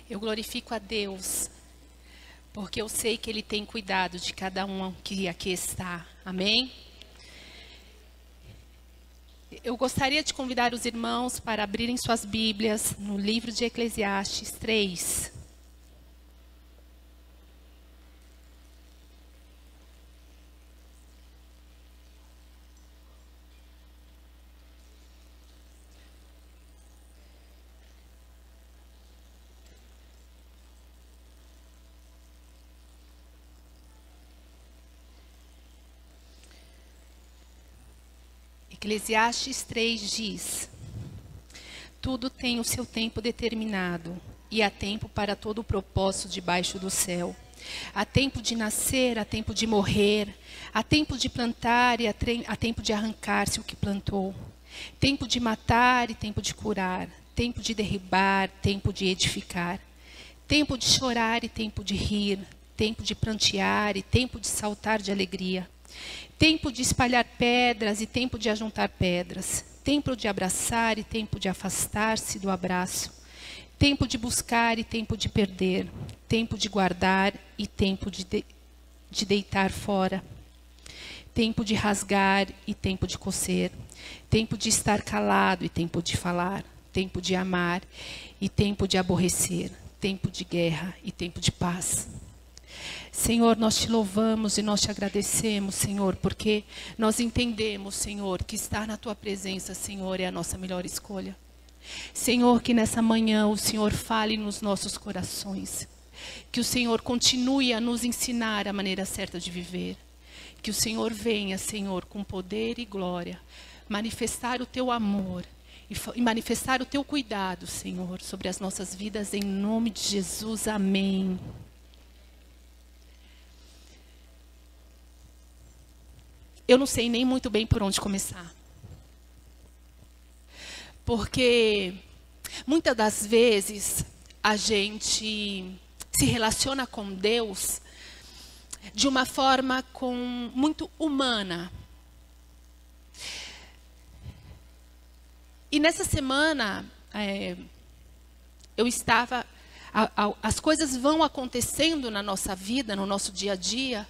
Eu glorifico a Deus, porque eu sei que Ele tem cuidado de cada um que aqui está. Amém? Eu gostaria de convidar os irmãos para abrirem suas Bíblias no livro de Eclesiastes 3. Eclesiastes 3 diz: tudo tem o seu tempo determinado, e há tempo para todo o propósito debaixo do céu. Há tempo de nascer, há tempo de morrer, há tempo de plantar e há tempo de arrancar-se o que plantou. Tempo de matar e tempo de curar, tempo de derribar, tempo de edificar. Tempo de chorar e tempo de rir, tempo de prantear e tempo de saltar de alegria. Tempo de espalhar pedras e tempo de ajuntar pedras. Tempo de abraçar e tempo de afastar-se do abraço. Tempo de buscar e tempo de perder. Tempo de guardar e tempo de deitar fora. Tempo de rasgar e tempo de coser. Tempo de estar calado e tempo de falar. Tempo de amar e tempo de aborrecer. Tempo de guerra e tempo de paz. Senhor, nós te louvamos e nós te agradecemos, Senhor, porque nós entendemos, Senhor, que estar na tua presença, Senhor, é a nossa melhor escolha. Senhor, que nessa manhã o Senhor fale nos nossos corações. Que o Senhor continue a nos ensinar a maneira certa de viver. Que o Senhor venha, Senhor, com poder e glória, manifestar o teu amor e manifestar o teu cuidado, Senhor, sobre as nossas vidas, em nome de Jesus. Amém. Eu não sei nem muito bem por onde começar. Porque muitas das vezes a gente se relaciona com Deus de uma forma muito humana. E nessa semana as coisas vão acontecendo na nossa vida, no nosso dia a dia.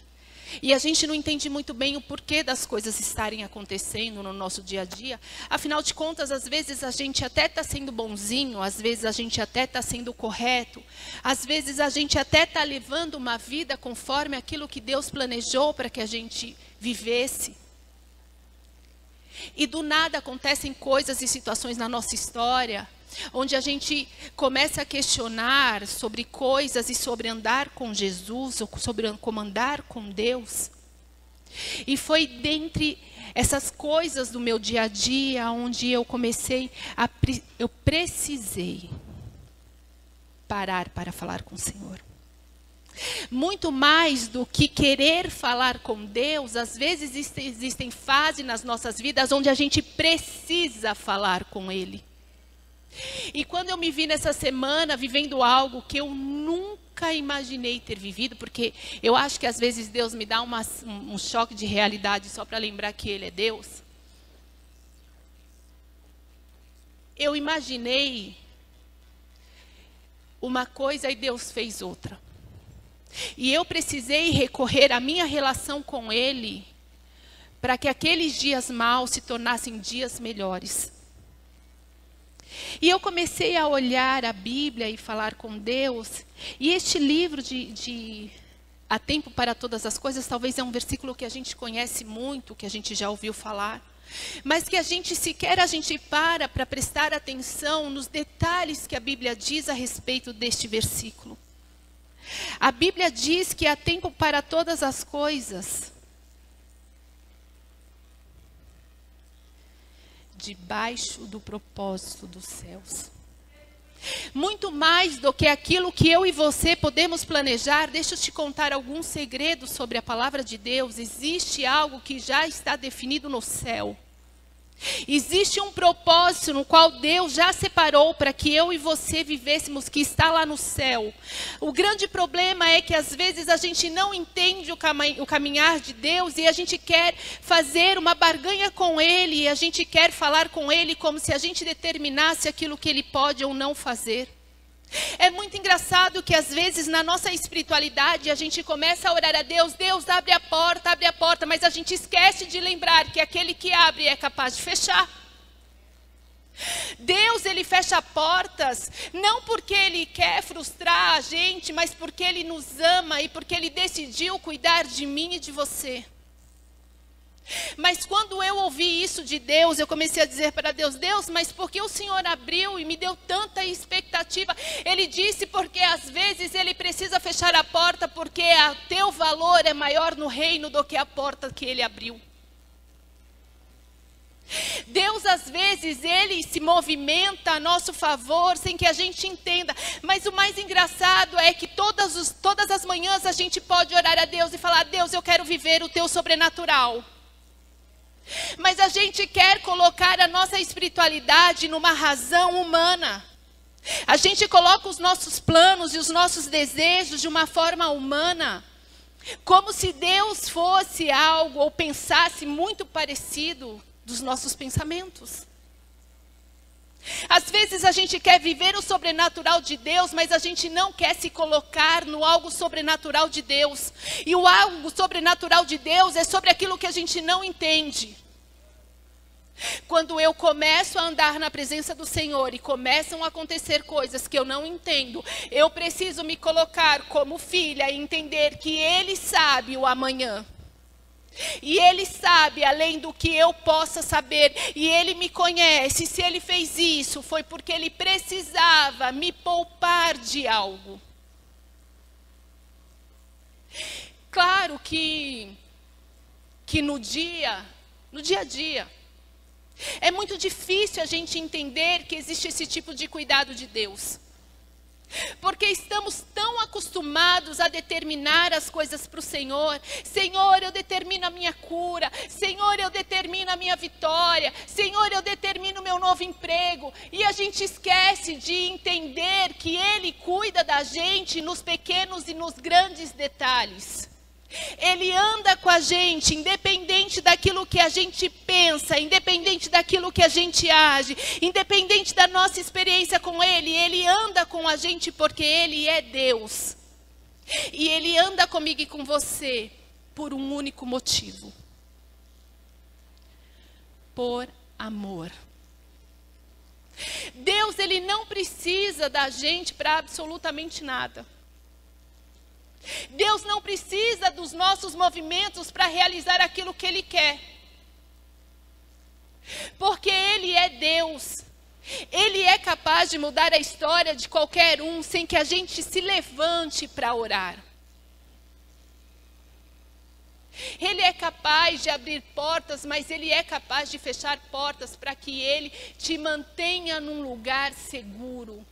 E a gente não entende muito bem o porquê das coisas estarem acontecendo no nosso dia a dia. Afinal de contas, às vezes a gente até está sendo bonzinho, às vezes a gente até está sendo correto, às vezes a gente até está levando uma vida conforme aquilo que Deus planejou para que a gente vivesse. E do nada acontecem coisas e situações na nossa história, onde a gente começa a questionar sobre coisas e sobre andar com Jesus, ou sobre como andar com Deus. E foi dentre essas coisas do meu dia a dia, onde eu eu precisei parar para falar com o Senhor. Muito mais do que querer falar com Deus, às vezes existem fases nas nossas vidas onde a gente precisa falar com Ele. E quando eu me vi nessa semana vivendo algo que eu nunca imaginei ter vivido, porque eu acho que às vezes Deus me dá um choque de realidade só para lembrar que Ele é Deus. Eu imaginei uma coisa e Deus fez outra. E eu precisei recorrer à minha relação com Ele para que aqueles dias maus se tornassem dias melhores. E eu comecei a olhar a Bíblia e falar com Deus. E este livro de Há Tempo para Todas as Coisas, talvez é um versículo que a gente conhece muito, que a gente já ouviu falar. Mas que a gente sequer para prestar atenção nos detalhes que a Bíblia diz a respeito deste versículo. A Bíblia diz que há tempo para todas as coisas. Debaixo do propósito dos céus. Muito mais do que aquilo que eu e você podemos planejar. Deixa eu te contar alguns segredos sobre a palavra de Deus. Existe algo que já está definido no céu. Existe um propósito no qual Deus já separou para que eu e você vivêssemos, que está lá no céu. O grande problema é que às vezes a gente não entende o caminhar de Deus e a gente quer fazer uma barganha com Ele, e a gente quer falar com Ele como se a gente determinasse aquilo que Ele pode ou não fazer. É muito engraçado que às vezes na nossa espiritualidade a gente começa a orar a Deus, Deus abre a porta, mas a gente esquece de lembrar que aquele que abre é capaz de fechar. Deus, ele fecha portas, não porque ele quer frustrar a gente, mas porque ele nos ama e porque ele decidiu cuidar de mim e de você. Mas quando eu ouvi isso de Deus, eu comecei a dizer para Deus, Deus, mas por que o Senhor abriu e me deu tanta expectativa? Ele disse, porque às vezes ele precisa fechar a porta, porque o teu valor é maior no reino do que a porta que ele abriu. Deus, às vezes, ele se movimenta a nosso favor, sem que a gente entenda. Mas o mais engraçado é que todas as manhãs a gente pode orar a Deus e falar, Deus, eu quero viver o teu sobrenatural. Mas a gente quer colocar a nossa espiritualidade numa razão humana. A gente coloca os nossos planos e os nossos desejos de uma forma humana. Como se Deus fosse algo ou pensasse muito parecido dos nossos pensamentos. Às vezes a gente quer viver o sobrenatural de Deus, mas a gente não quer se colocar no algo sobrenatural de Deus. E o algo sobrenatural de Deus é sobre aquilo que a gente não entende. Quando eu começo a andar na presença do Senhor e começam a acontecer coisas que eu não entendo, eu preciso me colocar como filha e entender que Ele sabe o amanhã. E Ele sabe além do que eu possa saber. E Ele me conhece. Se Ele fez isso, foi porque Ele precisava me poupar de algo. Claro que no dia a dia, é muito difícil a gente entender que existe esse tipo de cuidado de Deus. Porque estamos tão acostumados a determinar as coisas para o Senhor. Senhor, eu determino a minha cura. Senhor, eu determino a minha vitória. Senhor, eu determino o meu novo emprego. E a gente esquece de entender que Ele cuida da gente nos pequenos e nos grandes detalhes. Ele anda com a gente, independente daquilo que a gente pensa, independente daquilo que a gente age, independente da nossa experiência com Ele. Ele anda com a gente porque Ele é Deus. E Ele anda comigo e com você por um único motivo. Por amor. Deus, Ele não precisa da gente para absolutamente nada. Deus não precisa dos nossos movimentos para realizar aquilo que Ele quer. Porque Ele é Deus. Ele é capaz de mudar a história de qualquer um sem que a gente se levante para orar. Ele é capaz de abrir portas, mas Ele é capaz de fechar portas para que Ele te mantenha num lugar seguro.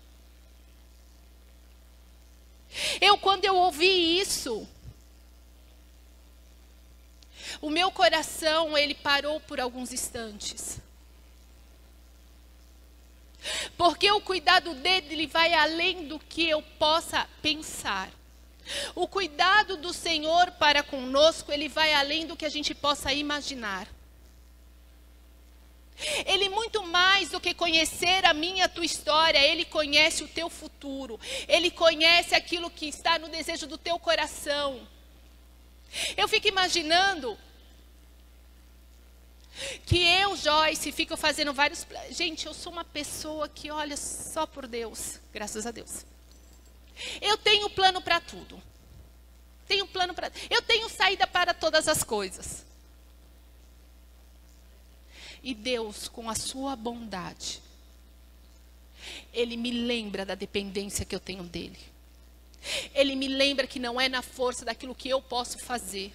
Quando eu ouvi isso, o meu coração, ele parou por alguns instantes. Porque o cuidado dele vai além do que eu possa pensar. O cuidado do Senhor para conosco, ele vai além do que a gente possa imaginar. Ele muito mais do que conhecer a minha e a tua história, Ele conhece o teu futuro. Ele conhece aquilo que está no desejo do teu coração. Eu fico imaginando que eu, Joyce, fico fazendo vários... Gente, eu sou uma pessoa que olha só por Deus, graças a Deus. Eu tenho plano para tudo. Eu tenho saída para todas as coisas. E Deus, com a sua bondade, Ele me lembra da dependência que eu tenho dEle. Ele me lembra que não é na força daquilo que eu posso fazer.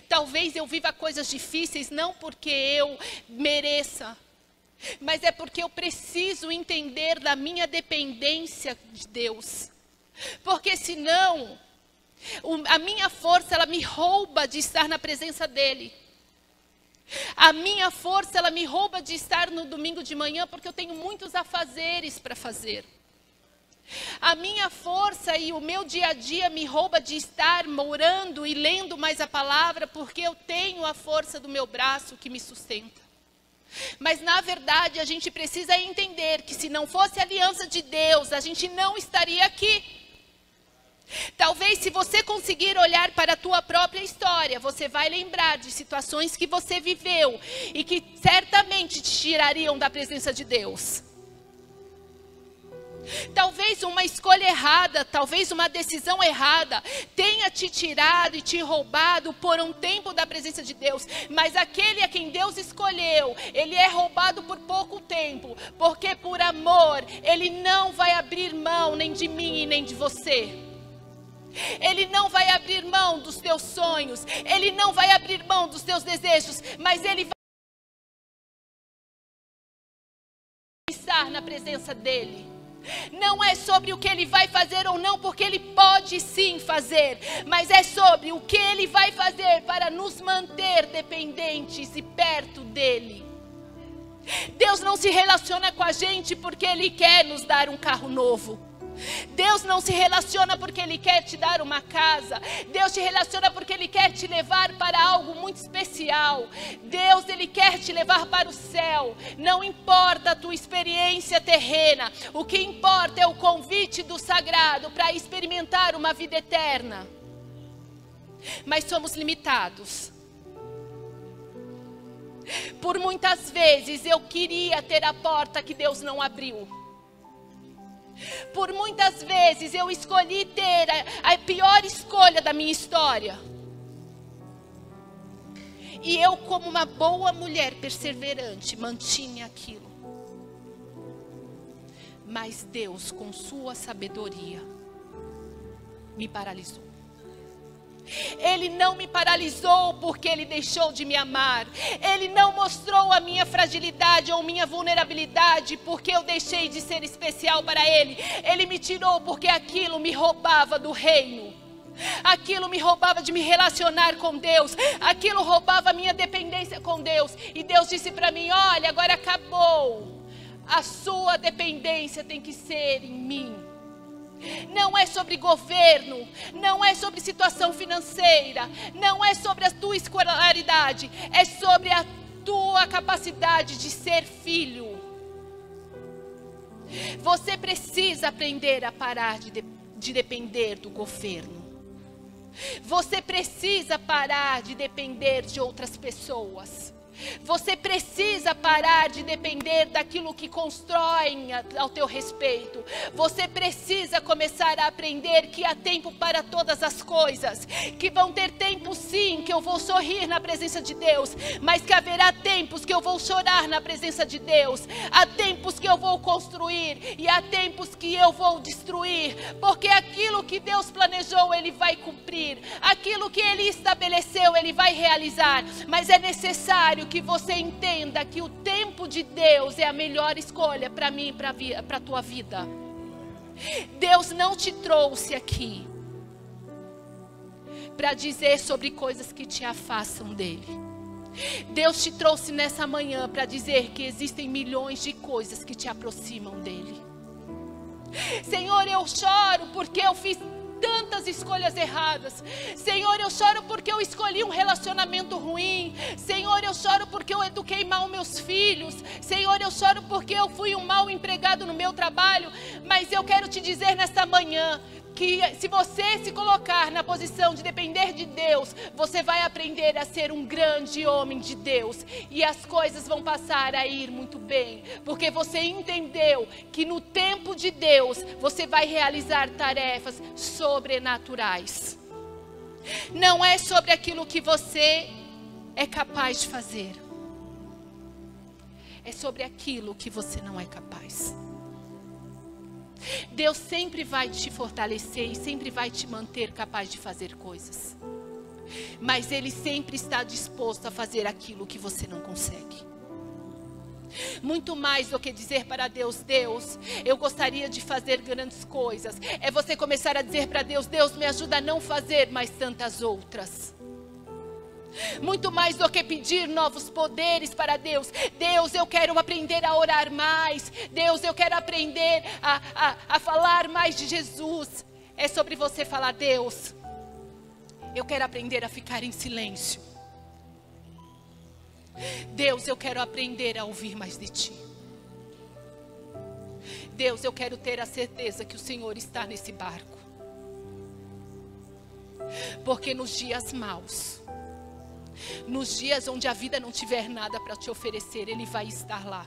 Talvez eu viva coisas difíceis, não porque eu mereça, mas é porque eu preciso entender da minha dependência de Deus. Porque senão, a minha força, ela me rouba de estar na presença dEle. A minha força, ela me rouba de estar no domingo de manhã, porque eu tenho muitos afazeres para fazer. A minha força e o meu dia a dia me rouba de estar orando e lendo mais a palavra, porque eu tenho a força do meu braço que me sustenta. Mas na verdade a gente precisa entender que se não fosse a aliança de Deus, a gente não estaria aqui. Talvez se você conseguir olhar para a tua própria história, você vai lembrar de situações que você viveu e que certamente te tirariam da presença de Deus. Talvez uma escolha errada, talvez uma decisão errada tenha te tirado e te roubado por um tempo da presença de Deus. Mas aquele a quem Deus escolheu, ele é roubado por pouco tempo, porque por amor, ele não vai abrir mão nem de mim e nem de você. Ele não vai abrir mão dos teus sonhos, ele não vai abrir mão dos teus desejos, mas ele vai estar na presença dele. Não é sobre o que ele vai fazer ou não, porque ele pode sim fazer, mas é sobre o que ele vai fazer para nos manter dependentes e perto dele. Deus não se relaciona com a gente porque ele quer nos dar um carro novo. Deus não se relaciona porque ele quer te dar uma casa. Deus te relaciona porque ele quer te levar para algo muito especial. Deus, ele quer te levar para o céu. Não importa a tua experiência terrena, o que importa é o convite do sagrado para experimentar uma vida eterna. Mas somos limitados. Por muitas vezes eu queria ter a porta que Deus não abriu. Por muitas vezes eu escolhi ter a pior escolha da minha história. E eu, como uma boa mulher perseverante, mantinha aquilo. Mas Deus, com sua sabedoria, me paralisou. Ele não me paralisou porque ele deixou de me amar. Ele não mostrou a minha fragilidade ou minha vulnerabilidade porque eu deixei de ser especial para ele. Ele me tirou porque aquilo me roubava do reino. Aquilo me roubava de me relacionar com Deus. Aquilo roubava a minha dependência com Deus. E Deus disse para mim: olha, agora acabou. A sua dependência tem que ser em mim. Não é sobre governo, não é sobre situação financeira, não é sobre a tua escolaridade, é sobre a tua capacidade de ser filho. Você precisa aprender a parar de depender do governo. Você precisa parar de depender de outras pessoas. Você precisa parar de depender daquilo que constroem ao teu respeito. Você precisa começar a aprender que há tempo para todas as coisas. Que vão ter tempos sim que eu vou sorrir na presença de Deus, mas que haverá tempos que eu vou chorar na presença de Deus. Há tempos que eu vou construir e há tempos que eu vou destruir. Porque aquilo que Deus planejou, Ele vai cumprir. Aquilo que Ele estabeleceu, Ele vai realizar. Mas é necessário que você entenda que o tempo de Deus é a melhor escolha para mim e para a tua vida. Deus não te trouxe aqui para dizer sobre coisas que te afastam dele. Deus te trouxe nessa manhã para dizer que existem milhões de coisas que te aproximam dele. Senhor, eu choro porque eu fiz tantas escolhas erradas. Senhor, eu choro porque eu escolhi um relacionamento ruim. Senhor, eu choro porque eu eduquei mal meus filhos. Senhor, eu choro porque eu fui um mau empregado no meu trabalho. Mas eu quero te dizer nesta manhã que se você se colocar na posição de depender de Deus, você vai aprender a ser um grande homem de Deus. E as coisas vão passar a ir muito bem. Porque você entendeu que no tempo de Deus, você vai realizar tarefas sobrenaturais. Não é sobre aquilo que você é capaz de fazer. É sobre aquilo que você não é capaz. Deus sempre vai te fortalecer e sempre vai te manter capaz de fazer coisas. Mas Ele sempre está disposto a fazer aquilo que você não consegue. Muito mais do que dizer para Deus: Deus, eu gostaria de fazer grandes coisas. É você começar a dizer para Deus: Deus, me ajuda a não fazer mais tantas outras. Muito mais do que pedir novos poderes para Deus. Deus, eu quero aprender a orar mais. Deus, eu quero aprender a falar mais de Jesus. É sobre você falar: Deus, eu quero aprender a ficar em silêncio. Deus, eu quero aprender a ouvir mais de Ti. Deus, eu quero ter a certeza que o Senhor está nesse barco. Porque nos dias maus, nos dias onde a vida não tiver nada para te oferecer, Ele vai estar lá.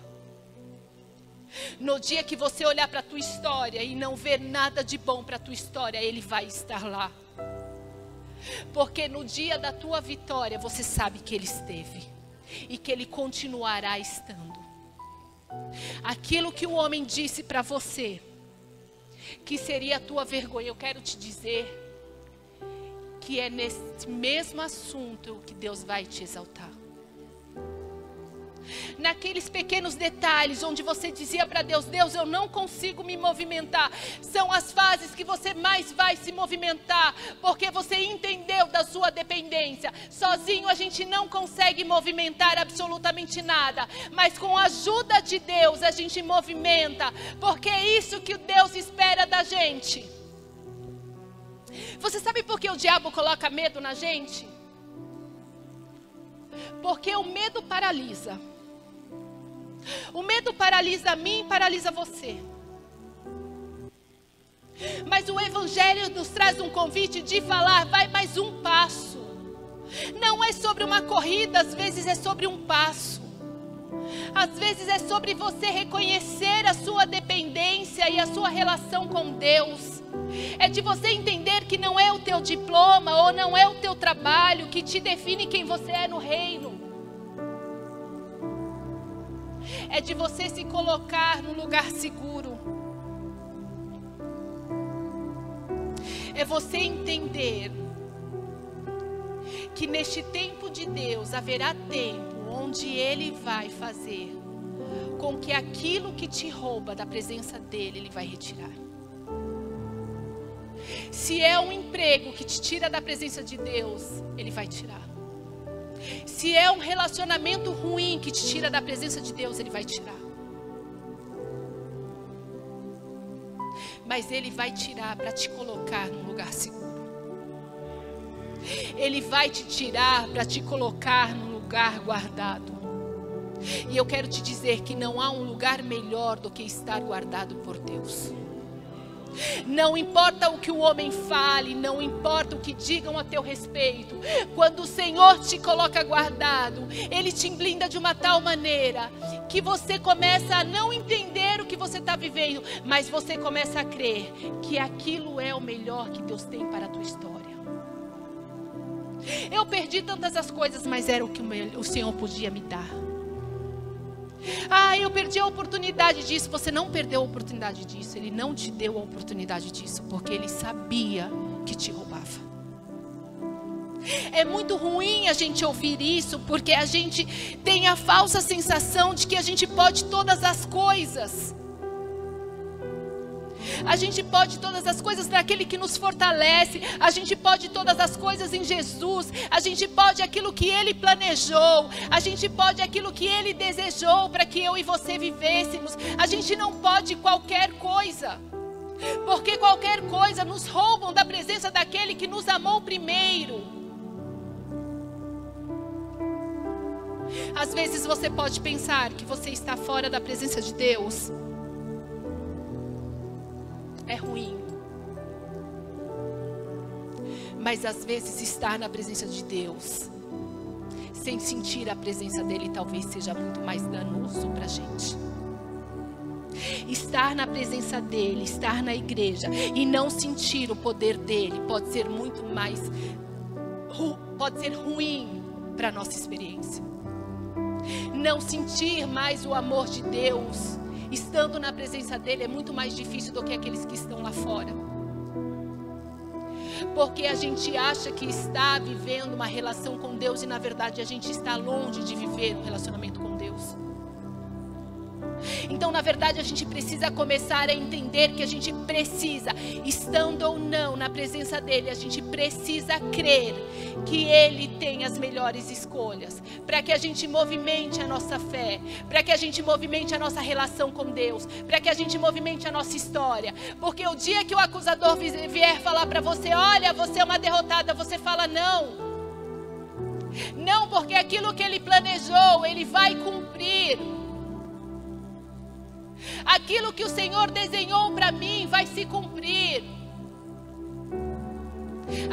No dia que você olhar para a tua história e não ver nada de bom para a tua história, Ele vai estar lá. Porque no dia da tua vitória, você sabe que Ele esteve e que Ele continuará estando. Aquilo que o homem disse para você, que seria a tua vergonha, eu quero te dizer que é nesse mesmo assunto que Deus vai te exaltar. Naqueles pequenos detalhes onde você dizia para Deus, Deus, eu não consigo me movimentar, são as fases que você mais vai se movimentar, porque você entendeu da sua dependência. Sozinho a gente não consegue movimentar absolutamente nada, mas com a ajuda de Deus a gente movimenta, porque é isso que Deus espera da gente. Você sabe por que o diabo coloca medo na gente? Porque o medo paralisa. O medo paralisa a mim e paralisa você. Mas o Evangelho nos traz um convite de falar, vai mais um passo. Não é sobre uma corrida, às vezes é sobre um passo. Às vezes é sobre você reconhecer a sua dependência e a sua relação com Deus. É de você entender que não é o teu diploma ou não é o teu trabalho que te define quem você é no reino. É de você se colocar num lugar seguro. É você entender que neste tempo de Deus haverá tempo onde Ele vai fazer com que aquilo que te rouba da presença dEle, Ele vai retirar. Se é um emprego que te tira da presença de Deus, Ele vai tirar. Se é um relacionamento ruim que te tira da presença de Deus, Ele vai tirar. Mas Ele vai tirar para te colocar num lugar seguro. Ele vai te tirar para te colocar num lugar guardado. E eu quero te dizer que não há um lugar melhor do que estar guardado por Deus. Não importa o que o homem fale, não importa o que digam a teu respeito. Quando o Senhor te coloca guardado, Ele te blinda de uma tal maneira que você começa a não entender o que você está vivendo, mas você começa a crer que aquilo é o melhor que Deus tem para a tua história. Eu perdi tantas as coisas, mas era o que o Senhor podia me dar. Ah, eu perdi a oportunidade disso. Você não perdeu a oportunidade disso. Ele não te deu a oportunidade disso, porque Ele sabia que te roubava. É muito ruim a gente ouvir isso, porque a gente tem a falsa sensação de que a gente pode todas as coisas. A gente pode todas as coisas naquele que nos fortalece. A gente pode todas as coisas em Jesus. A gente pode aquilo que Ele planejou. A gente pode aquilo que Ele desejou para que eu e você vivêssemos. A gente não pode qualquer coisa, porque qualquer coisa nos roubam da presença daquele que nos amou primeiro. Às vezes você pode pensar que você está fora da presença de Deus. É ruim. Mas às vezes estar na presença de Deus, sem sentir a presença dEle, talvez seja muito mais danoso para a gente. Estar na presença dEle, estar na igreja e não sentir o poder dEle pode ser muito mais, pode ser ruim para a nossa experiência. Não sentir mais o amor de Deus estando na presença dEle é muito mais difícil do que aqueles que estão lá fora. Porque a gente acha que está vivendo uma relação com Deus e na verdade a gente está longe de viver um relacionamento com Deus. Então, na verdade, a gente precisa começar a entender que a gente precisa, estando ou não na presença dEle, a gente precisa crer que Ele tem as melhores escolhas, para que a gente movimente a nossa fé, para que a gente movimente a nossa relação com Deus, para que a gente movimente a nossa história. Porque o dia que o acusador vier falar para você, olha, você é uma derrotada, você fala não. Não, porque aquilo que Ele planejou, Ele vai cumprir. Aquilo que o Senhor desenhou para mim vai se cumprir.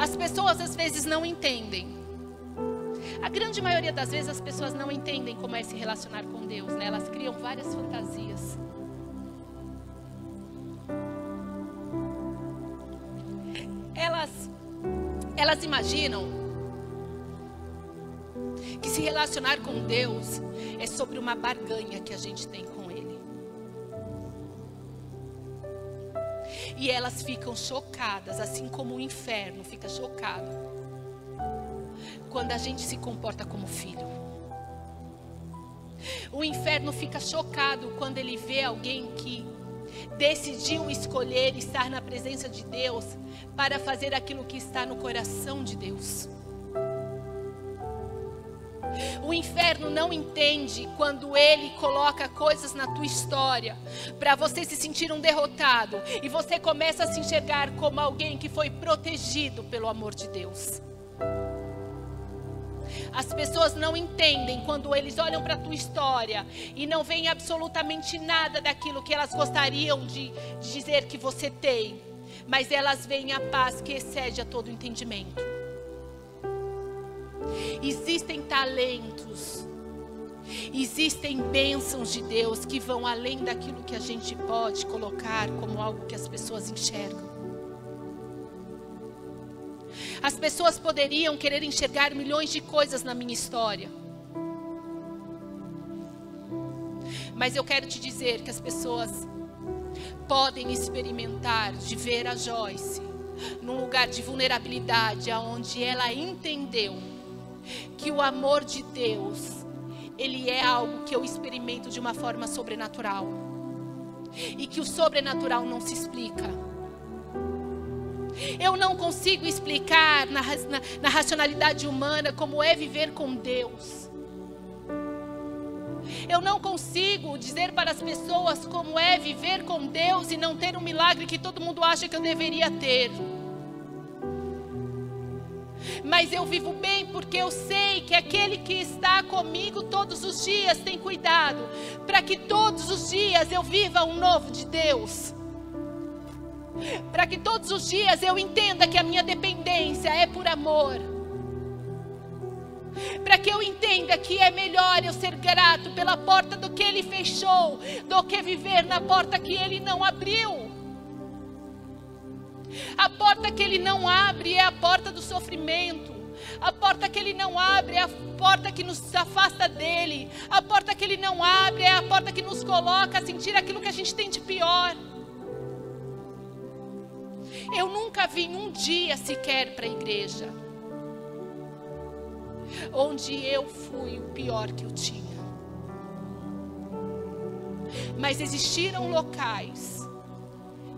As pessoas às vezes não entendem. A grande maioria das vezes as pessoas não entendem como é se relacionar com Deus, né? Elas criam várias fantasias. Elas imaginam que se relacionar com Deus é sobre uma barganha que a gente tem com Ele. E elas ficam chocadas, assim como o inferno fica chocado quando a gente se comporta como filho. O inferno fica chocado quando ele vê alguém que decidiu escolher estar na presença de Deus para fazer aquilo que está no coração de Deus. O inferno não entende quando ele coloca coisas na tua história para você se sentir um derrotado e você começa a se enxergar como alguém que foi protegido pelo amor de Deus. As pessoas não entendem quando eles olham para a tua história e não veem absolutamente nada daquilo que elas gostariam de dizer que você tem, mas elas veem a paz que excede a todo entendimento. Existem talentos, existem bênçãos de Deus que vão além daquilo que a gente pode colocar como algo que as pessoas enxergam. As pessoas poderiam querer enxergar milhões de coisas na minha história. Mas eu quero te dizer que as pessoas podem experimentar de ver a Joyce num lugar de vulnerabilidade, onde ela entendeu que o amor de Deus, ele é algo que eu experimento de uma forma sobrenatural. E que o sobrenatural não se explica. Eu não consigo explicar na racionalidade humana como é viver com Deus. Eu não consigo dizer para as pessoas como é viver com Deus e não ter um milagre que todo mundo acha que eu deveria ter. Mas eu vivo bem porque eu sei que aquele que está comigo todos os dias tem cuidado para que todos os dias eu viva um novo de Deus. Para que todos os dias eu entenda que a minha dependência é por amor. Para que eu entenda que é melhor eu ser grato pela porta do que Ele fechou, do que viver na porta que Ele não abriu. A porta que Ele não abre é a porta do sofrimento. A porta que Ele não abre é a porta que nos afasta dEle. A porta que Ele não abre é a porta que nos coloca a sentir aquilo que a gente tem de pior. Eu nunca vim um dia sequer para a igreja onde eu fui o pior que eu tinha. Mas existiram locais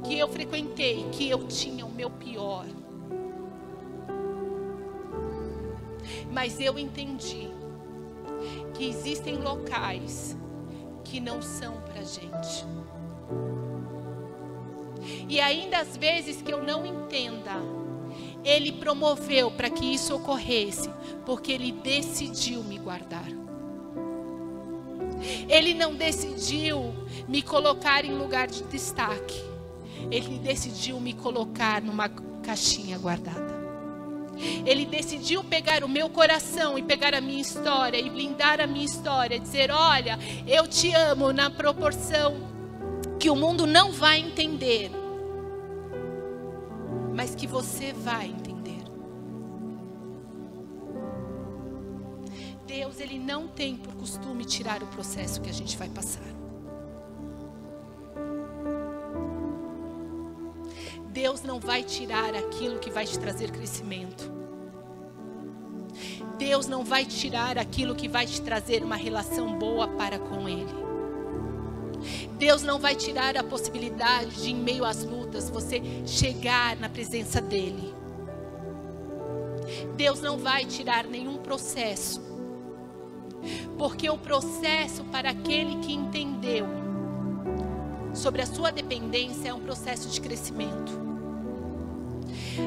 que eu frequentei que eu tinha o meu pior. Mas eu entendi que existem locais que não são para gente. E ainda às vezes que eu não entenda, Ele promoveu para que isso ocorresse, porque Ele decidiu me guardar. Ele não decidiu me colocar em lugar de destaque. Ele decidiu me colocar numa caixinha guardada. Ele decidiu pegar o meu coração e pegar a minha história e blindar a minha história, dizer: olha, eu te amo na proporção que o mundo não vai entender, mas que você vai entender. Deus, Ele não tem por costume tirar o processo que a gente vai passar. Deus não vai tirar aquilo que vai te trazer crescimento. Deus não vai tirar aquilo que vai te trazer uma relação boa para com Ele. Deus não vai tirar a possibilidade de, em meio às lutas, você chegar na presença dEle. Deus não vai tirar nenhum processo, porque o processo para aquele que entendeu sobre a sua dependência é um processo de crescimento.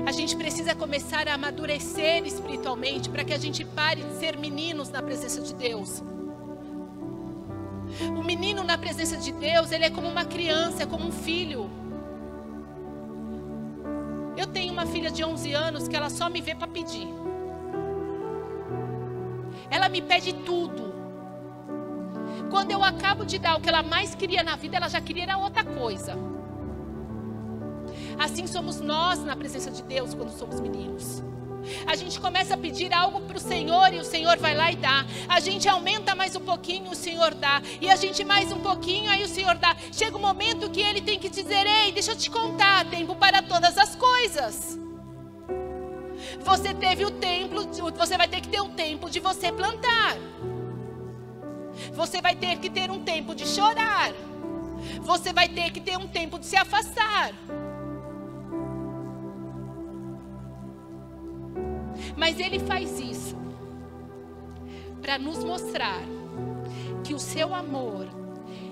A gente precisa começar a amadurecer espiritualmente para que a gente pare de ser meninos na presença de Deus. O menino na presença de Deus, ele é como uma criança, é como um filho. Eu tenho uma filha de 11 anos que ela só me vê para pedir. Ela me pede tudo. Quando eu acabo de dar o que ela mais queria na vida, ela já queria outra coisa. Assim somos nós na presença de Deus quando somos meninos. A gente começa a pedir algo para o Senhor e o Senhor vai lá e dá. A gente aumenta mais um pouquinho, o Senhor dá. E a gente mais um pouquinho, aí o Senhor dá. Chega um momento que Ele tem que dizer: ei, deixa eu te contar, tempo para todas as coisas. Você teve o tempo, você vai ter que ter o tempo de você plantar. Você vai ter que ter um tempo de chorar. Você vai ter que ter um tempo de se afastar. Mas Ele faz isso para nos mostrar que o seu amor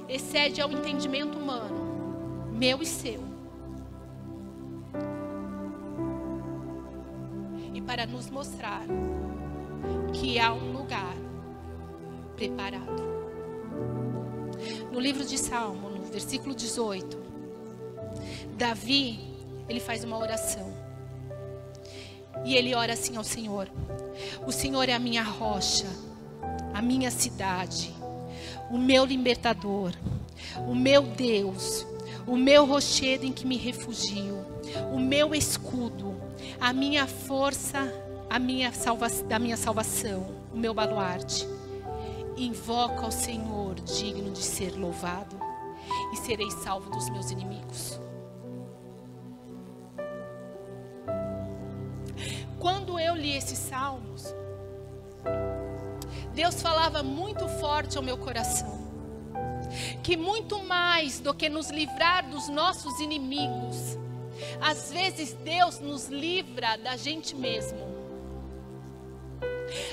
excede ao entendimento humano, meu e seu. E para nos mostrar que há um lugar preparado. No livro de Salmo, no versículo 18, Davi, ele faz uma oração. E ele ora assim ao Senhor: o Senhor é a minha rocha, a minha cidade, o meu libertador, o meu Deus, o meu rochedo em que me refugio, o meu escudo, a minha força, da minha salvação, o meu baluarte. Invoca ao Senhor, digno de ser louvado, e serei salvo dos meus inimigos. Quando eu li esses salmos, Deus falava muito forte ao meu coração, que muito mais do que nos livrar dos nossos inimigos, às vezes Deus nos livra da gente mesmo.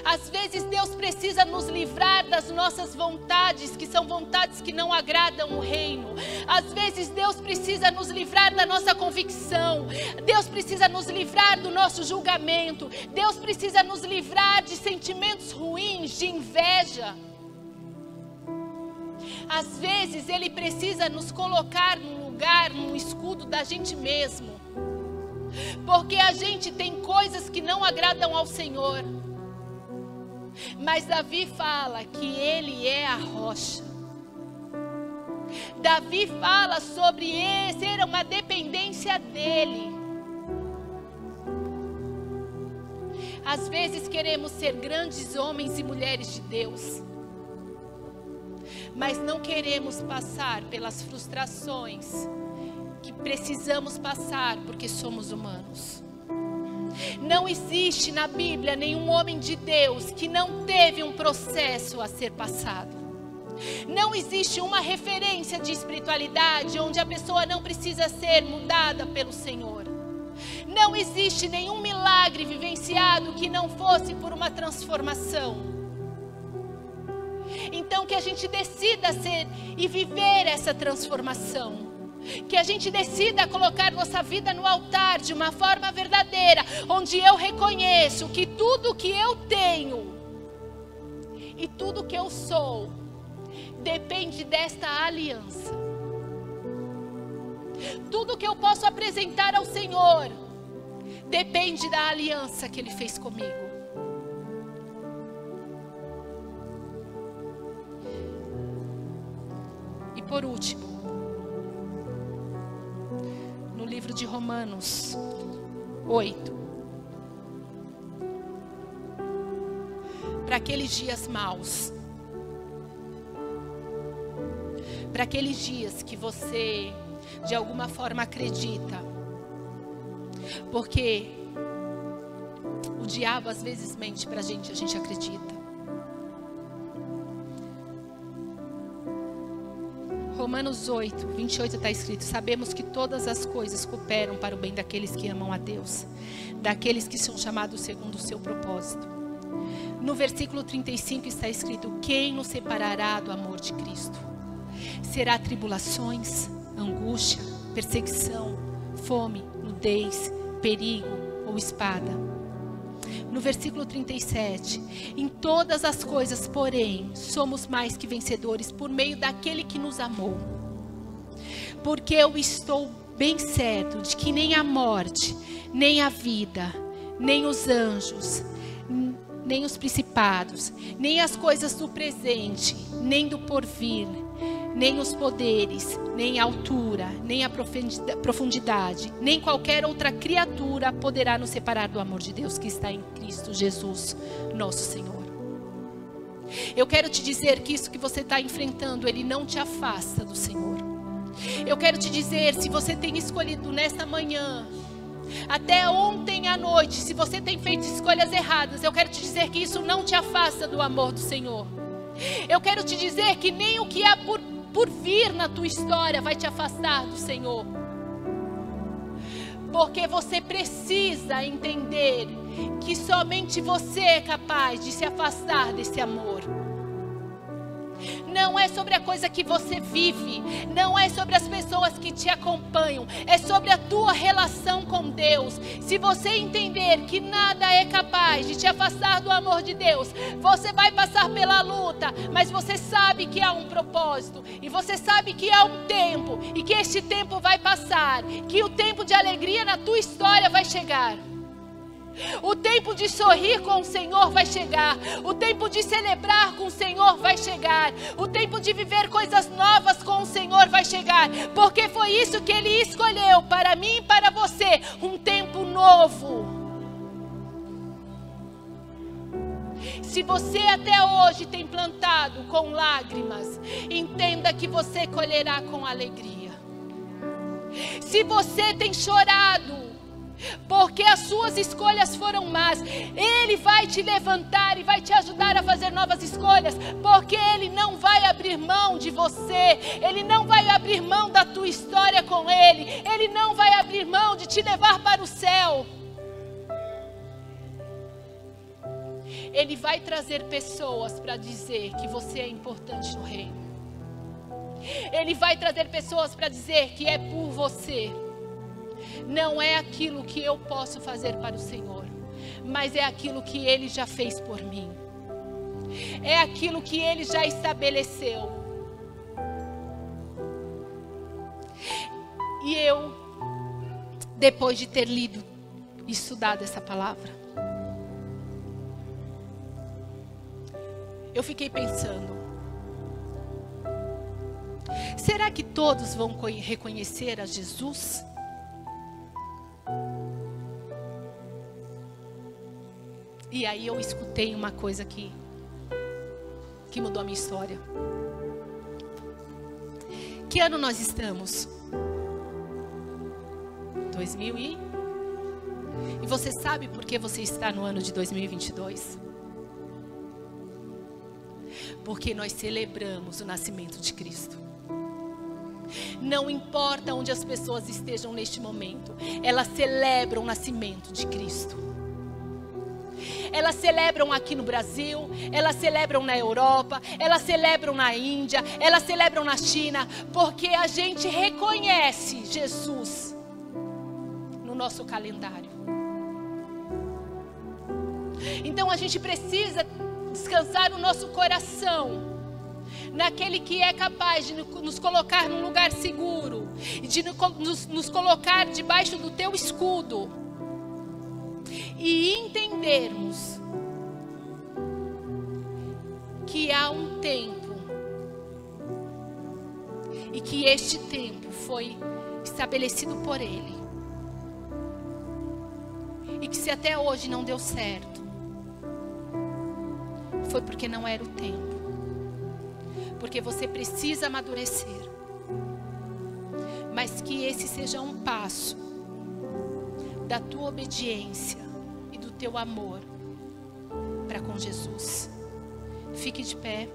Às vezes Deus precisa nos livrar das nossas vontades, que são vontades que não agradam o reino. Às vezes Deus precisa nos livrar da nossa convicção. Deus precisa nos livrar do nosso julgamento. Deus precisa nos livrar de sentimentos ruins, de inveja. Às vezes Ele precisa nos colocar num lugar, num escudo da gente mesmo. Porque a gente tem coisas que não agradam ao Senhor. Mas Davi fala que Ele é a rocha. Davi fala sobre ser uma dependência dEle. Às vezes queremos ser grandes homens e mulheres de Deus, mas não queremos passar pelas frustrações que precisamos passar porque somos humanos. Não existe na Bíblia nenhum homem de Deus que não teve um processo a ser passado. Não existe uma referência de espiritualidade onde a pessoa não precisa ser mudada pelo Senhor. Não existe nenhum milagre vivenciado que não fosse por uma transformação. Então que a gente decida ser e viver essa transformação. Que a gente decida colocar nossa vida no altar de uma forma verdadeira, onde eu reconheço que tudo que eu tenho e tudo que eu sou depende desta aliança. Tudo que eu posso apresentar ao Senhor depende da aliança que Ele fez comigo. E por último, no livro de Romanos 8, para aqueles dias maus, para aqueles dias que você de alguma forma acredita, porque o diabo às vezes mente para a gente acredita. Romanos 8, 28 está escrito: sabemos que todas as coisas cooperam para o bem daqueles que amam a Deus, daqueles que são chamados segundo o seu propósito. No versículo 35 está escrito: quem nos separará do amor de Cristo? Será tribulações, angústia, perseguição, fome, nudez, perigo ou espada. No versículo 37, em todas as coisas, porém, somos mais que vencedores por meio daquele que nos amou. Porque eu estou bem certo de que nem a morte, nem a vida, nem os anjos, nem os principados, nem as coisas do presente, nem do porvir, nem os poderes, nem a altura, nem a profundidade, nem qualquer outra criatura poderá nos separar do amor de Deus que está em Cristo Jesus, nosso Senhor. Eu quero te dizer que isso que você está enfrentando, Ele não te afasta do Senhor. Eu quero te dizer, se você tem escolhido nesta manhã, até ontem à noite, se você tem feito escolhas erradas, eu quero te dizer que isso não te afasta do amor do Senhor. Eu quero te dizer que nem o que há por vir na tua história vai te afastar do Senhor. Porque você precisa entender que somente você é capaz de se afastar desse amor. Não é sobre a coisa que você vive, não é sobre as pessoas que te acompanham, é sobre a tua relação com Deus. Se você entender que nada é capaz de te afastar do amor de Deus, você vai passar pela luta, mas você sabe que há um propósito, e você sabe que há um tempo, e que este tempo vai passar, que o tempo de alegria na tua história vai chegar. O tempo de sorrir com o Senhor vai chegar. O tempo de celebrar com o Senhor vai chegar. O tempo de viver coisas novas com o Senhor vai chegar. Porque foi isso que Ele escolheu para mim e para você. Um tempo novo. Se você até hoje tem plantado com lágrimas, entenda que você colherá com alegria. Se você tem chorado, porque as suas escolhas foram más, Ele vai te levantar e vai te ajudar a fazer novas escolhas, porque Ele não vai abrir mão de você, Ele não vai abrir mão da tua história com Ele, Ele não vai abrir mão de te levar para o céu. Ele vai trazer pessoas para dizer que você é importante no reino. Ele vai trazer pessoas para dizer que é por você. Não é aquilo que eu posso fazer para o Senhor, mas é aquilo que Ele já fez por mim. É aquilo que Ele já estabeleceu. E eu, depois de ter lido e estudado essa palavra, eu fiquei pensando, será que todos vão reconhecer a Jesus? E aí eu escutei uma coisa que mudou a minha história. Que ano nós estamos? 2000 e você sabe por que você está no ano de 2022? Porque nós celebramos o nascimento de Cristo. Não importa onde as pessoas estejam neste momento, elas celebram o nascimento de Cristo. Elas celebram aqui no Brasil, elas celebram na Europa, elas celebram na Índia, elas celebram na China, porque a gente reconhece Jesus no nosso calendário. Então a gente precisa descansar o nosso coração naquele que é capaz de nos colocar num lugar seguro, e de nos colocar debaixo do teu escudo. E entendermos que há um tempo, e que este tempo foi estabelecido por Ele, e que se até hoje não deu certo, foi porque não era o tempo, porque você precisa amadurecer, mas que esse seja um passo da tua obediência e do teu amor para com Jesus. Fique de pé.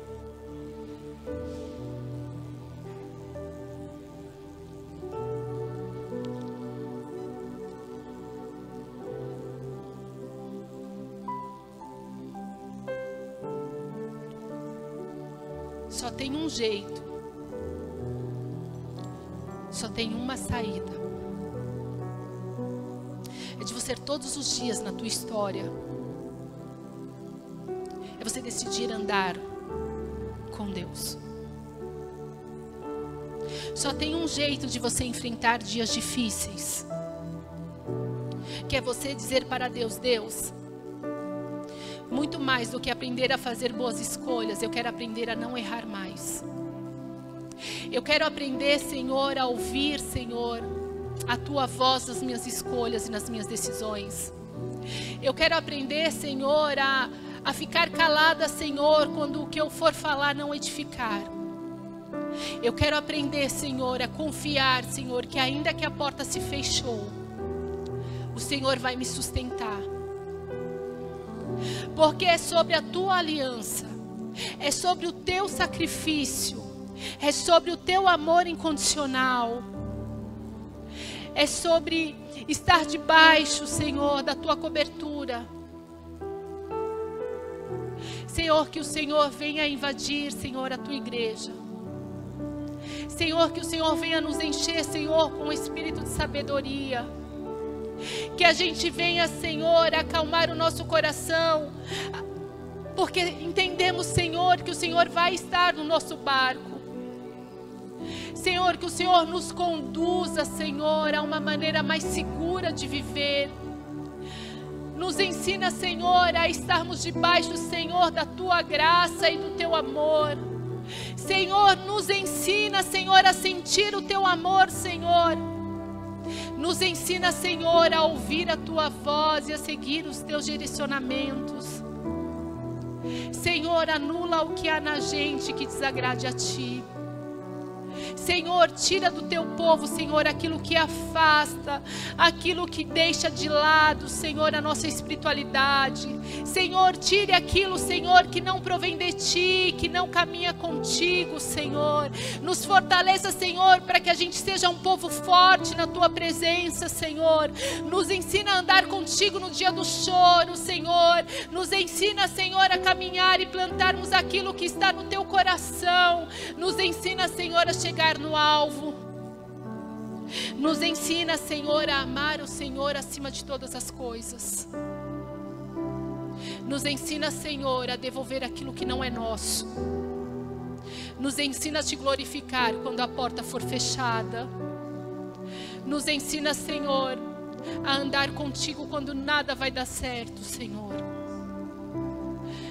Só tem um jeito, só tem uma saída. ser todos os dias na tua história. É você decidir andar com Deus. Só tem um jeito de você enfrentar dias difíceis, que é você dizer para Deus: Deus, muito mais do que aprender a fazer boas escolhas, eu quero aprender a não errar mais. Eu quero aprender, Senhor, a ouvir, Senhor, a tua voz nas minhas escolhas e nas minhas decisões. Eu quero aprender, Senhor, a ficar calada, Senhor, quando o que eu for falar não edificar. Eu quero aprender, Senhor, a confiar, Senhor, que ainda que a porta se fechou, o Senhor vai me sustentar. Porque é sobre a tua aliança, é sobre o teu sacrifício, é sobre o teu amor incondicional, é sobre estar debaixo, Senhor, da tua cobertura. Senhor, que o Senhor venha invadir, Senhor, a tua igreja. Senhor, que o Senhor venha nos encher, Senhor, com o espírito de sabedoria. Que a gente venha, Senhor, acalmar o nosso coração, porque entendemos, Senhor, que o Senhor vai estar no nosso barco. Senhor, que o Senhor nos conduza, Senhor, a uma maneira mais segura de viver. Nos ensina, Senhor, a estarmos debaixo, Senhor, da tua graça e do teu amor. Senhor, nos ensina, Senhor, a sentir o teu amor, Senhor. Nos ensina, Senhor, a ouvir a tua voz e a seguir os teus direcionamentos. Senhor, anula o que há na gente que desagrade a ti. Senhor, tira do teu povo, Senhor, aquilo que afasta, aquilo que deixa de lado, Senhor, a nossa espiritualidade. Senhor, tire aquilo, Senhor, que não provém de ti, que não caminha contigo, Senhor. Nos fortaleça, Senhor, para que a gente seja um povo forte na tua presença, Senhor. Nos ensina a andar contigo no dia do choro, Senhor. Nos ensina, Senhor, a caminhar e plantarmos aquilo que está no teu coração. Nos ensina, Senhor, a chegar no alvo. Nos ensina, Senhor, a amar o Senhor acima de todas as coisas. Nos ensina, Senhor, a devolver aquilo que não é nosso. Nos ensina a te glorificar quando a porta for fechada. Nos ensina, Senhor, a andar contigo quando nada vai dar certo, Senhor.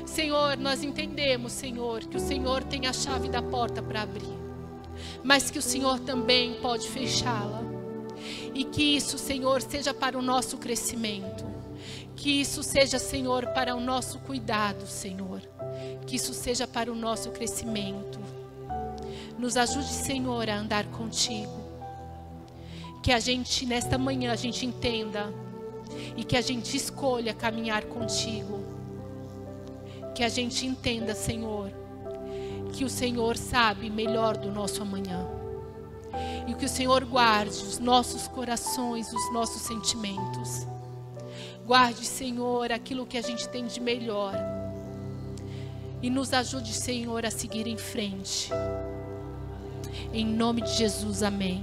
Senhor, nós entendemos, Senhor, que o Senhor tem a chave da porta para abrir, mas que o Senhor também pode fechá-la. E que isso, Senhor, seja para o nosso crescimento. Que isso seja, Senhor, para o nosso cuidado, Senhor. Que isso seja para o nosso crescimento. Nos ajude, Senhor, a andar contigo. Que a gente, nesta manhã, a gente entenda e que a gente escolha caminhar contigo. Que a gente entenda, Senhor, que o Senhor sabe melhor do nosso amanhã. E que o Senhor guarde os nossos corações, os nossos sentimentos. Guarde, Senhor, aquilo que a gente tem de melhor. E nos ajude, Senhor, a seguir em frente. Em nome de Jesus, amém.